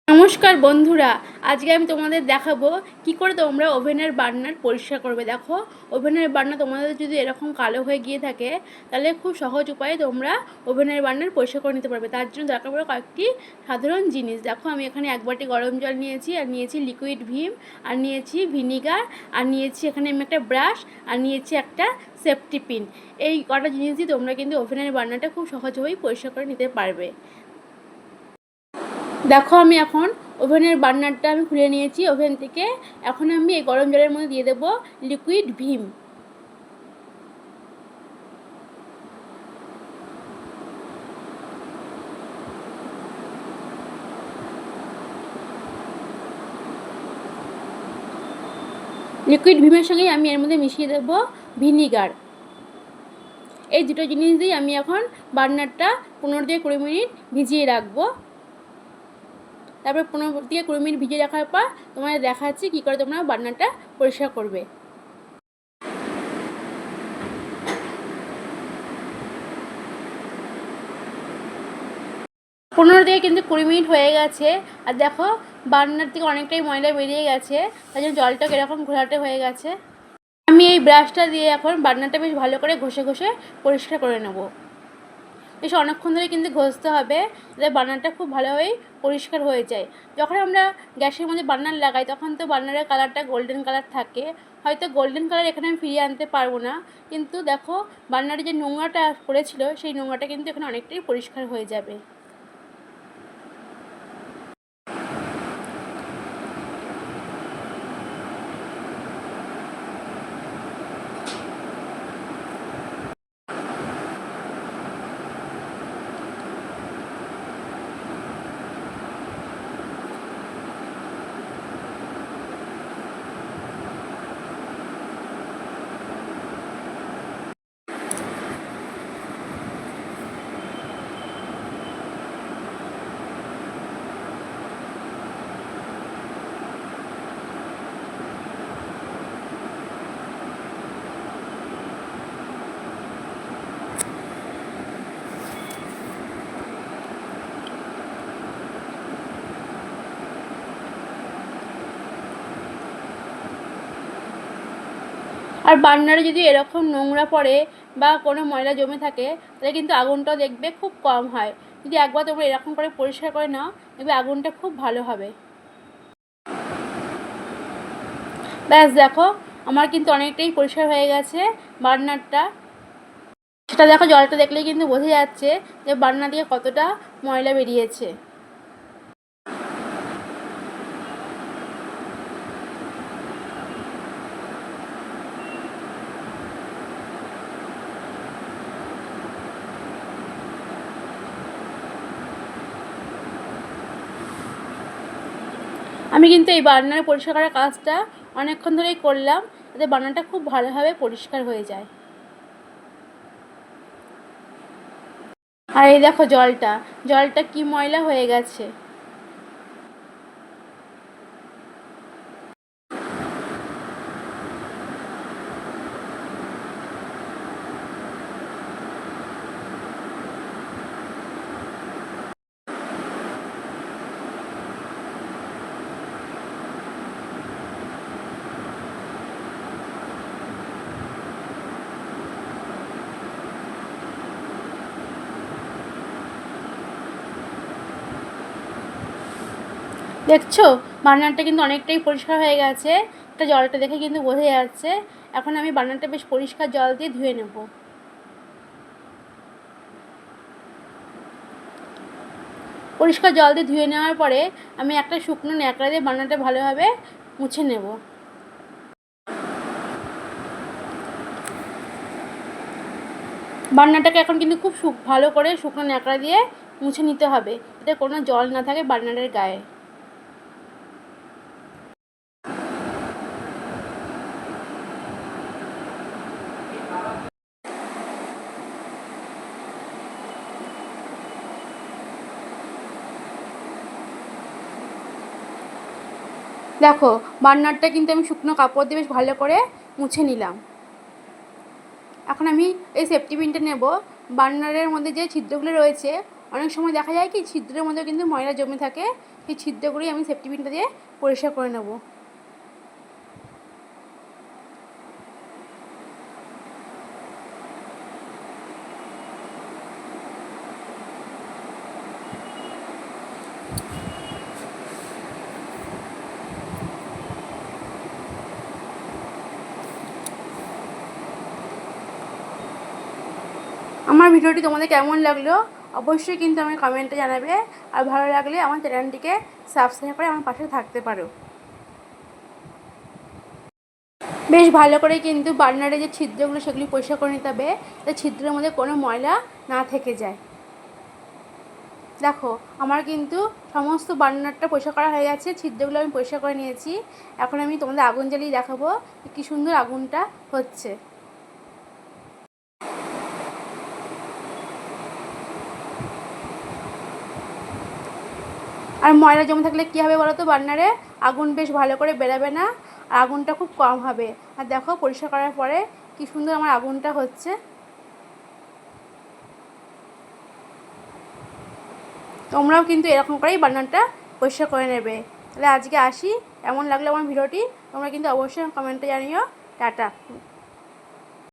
নমস্কার বন্ধুরা, আজকে আমি তোমাদের দেখাবো কি করে তোমরা ওভেনের বার্নার পরিষ্কার করবে। দেখো, ওভেনের বার্নার তোমাদের যদি এরকম কালো হয়ে গিয়ে থাকে তাহলে খুব সহজ উপায়ে তোমরা ওভেনের বার্নার পরিষ্কার করে নিতে পারবে। তার জন্য দরকার পড়ে কয়েকটি সাধারণ জিনিস। দেখো, আমি এখানে 1 বাটি গরম জল নিয়েছি, আর নিয়েছি লিকুইড ভিম, আর নিয়েছি ভিনিগার, আর নিয়েছি এখানে আমি একটা ব্রাশ, আর নিয়েছি একটা সেফটি পিন। এই কটা জিনিস দিয়ে তোমরা কিন্তু ওভেনের বার্নারটা খুব সহজভাবেই পরিষ্কার করে নিতে পারবে। দেখো, আমি এখন ওভেনের বার্নারটা আমি খুলে নিয়েছি ওভেন থেকে। এখন আমি এই গরম জলের মধ্যে দিয়ে দেবো লিকুইড ভিম। লিকুইড ভিমের সঙ্গে আমি এর মধ্যে মিশিয়ে দেবো ভিনিগার। এই দুটো জিনিস দিয়ে আমি এখন বার্নারটা 15 থেকে 20 মিনিট ভিজিয়ে রাখবো। তারপর 15 থেকে 20 মিনিট ভিজিয়ে রাখার পর তোমাদের দেখাচ্ছি কী করে তোমরা বার্নারটা পরিষ্কার করবে। 15 থেকে কিন্তু 20 মিনিট হয়ে গেছে। আর দেখো, বার্নার থেকে অনেকটাই ময়লা বেরিয়ে গেছে, তাই জন্য জলটা কীরকম ঘোলাটে হয়ে গেছে। আমি এই ব্রাশটা দিয়ে এখন বার্নারটা বেশ ভালো করে ঘষে ঘষে পরিষ্কার করে নেব। বেশ অনেকক্ষণ ধরে কিন্তু ঘষতে হবে, যাতে বার্নারটা খুব ভালোভাবেই পরিষ্কার হয়ে যায়। যখন আমরা গ্যাসের মধ্যে বার্নার লাগাই তখন তো বার্নারের কালারটা গোল্ডেন কালার থাকে। হয়তো গোল্ডেন কালার এখানে আমি ফিরিয়ে আনতে পারবো না, কিন্তু দেখো, বার্নারে যে নোংরাটা পড়েছিল সেই নোংরাটা কিন্তু এখানে অনেকটাই পরিষ্কার হয়ে যাবে। আর বার্নারে যদি এরকম নোংরা পড়ে বা কোনো ময়লা জমে থাকে তাহলে কিন্তু আগুনটাও দেখবে খুব কম হয়। যদি একবার তোমরা এরকম করে পরিষ্কার করে নাও, দেখবে আগুনটা খুব ভালো হবে। ব্যাস দেখো, আমার কিন্তু অনেকটাই পরিষ্কার হয়ে গেছে বার্নারটা। সেটা দেখো, জলটা দেখলেই কিন্তু বোঝা যাচ্ছে যে বার্নার দিয়ে কতটা ময়লা বেরিয়েছে। আমি কিন্তু এই বার্নার পরিষ্কার করার কাজটা অনেকক্ষণ ধরেই করলাম, যাতে বার্নারটা খুব ভালোভাবে পরিষ্কার হয়ে যায়। আর এই দেখো, জলটা কি ময়লা হয়ে গেছে। দেখছো, বার্নারটা কিন্তু অনেকটাই পরিষ্কার হয়ে গেছে। এটা জলটা দেখে কিন্তু বোঝা যাচ্ছে। এখন আমি বার্নারটা বেশ পরিষ্কার জল দিয়ে ধুয়ে নেব। পরিষ্কার জল দিয়ে ধুয়ে নেওয়ার পরে আমি একটা শুকনো ন্যাকড়া দিয়ে বার্নারটা ভালোভাবে মুছে নেব। বার্নারটাকে এখন কিন্তু খুব ভালো করে শুকনো ন্যাকড়া দিয়ে মুছে নিতে হবে, যাতে কোনো জল না থাকে বার্নারের গায়ে। দেখো, বার্নারটা কিন্তু আমি শুকনো কাপড় দিয়ে বেশ ভালো করে মুছে নিলাম। এখন আমি এই সেফটি পিনটা নেব। বার্নারের মধ্যে যে ছিদ্রগুলো রয়েছে, অনেক সময় দেখা যায় কি ছিদ্রের মধ্যে কিন্তু ময়লা জমে থাকে, সেই ছিদ্রগুলোই আমি সেফটি পিনটা দিয়ে পরিষ্কার করে নেব। আমার ভিডিওটি তোমাদের কেমন লাগলো অবশ্যই কিন্তু আমি কমেন্টে জানাবে। আর ভালো লাগলে আমার চ্যানেলটিকে সাবস্ক্রাইব করে আমার পাশে থাকতে পারো। বেশ ভালো করে কিন্তু বার্নারে যে ছিদ্রগুলো সেগুলি পরিষ্কার করে নিতে হবে, যাতে ছিদ্রের মধ্যে কোনো ময়লা না থেকে যায়। দেখো আমার কিন্তু সমস্ত বার্নারটা পরিষ্কার করা হয়ে গেছে, ছিদ্রগুলো আমি পরিষ্কার করে নিয়েছি। এখন আমি তোমাদের আগুন জ্বালিয়ে দেখাবো কী সুন্দর আগুনটা হচ্ছে। আর ময়লা জমে থাকলে কী হবে বলো তো, বার্নারে আগুন বেশ ভালো করে বেরাবে না, আর আগুনটা খুব কম হবে। আর দেখো পরিষ্কার করার পরে কী সুন্দর আমার আগুনটা হচ্ছে। তোমরাও কিন্তু এরকম করেই বার্নারটা পরিষ্কার করে নেবে। তাহলে আজকে আসি, এমন লাগলো আমার ভিডিওটি তোমরা কিন্তু অবশ্যই কমেন্টে জানিও। টাটা।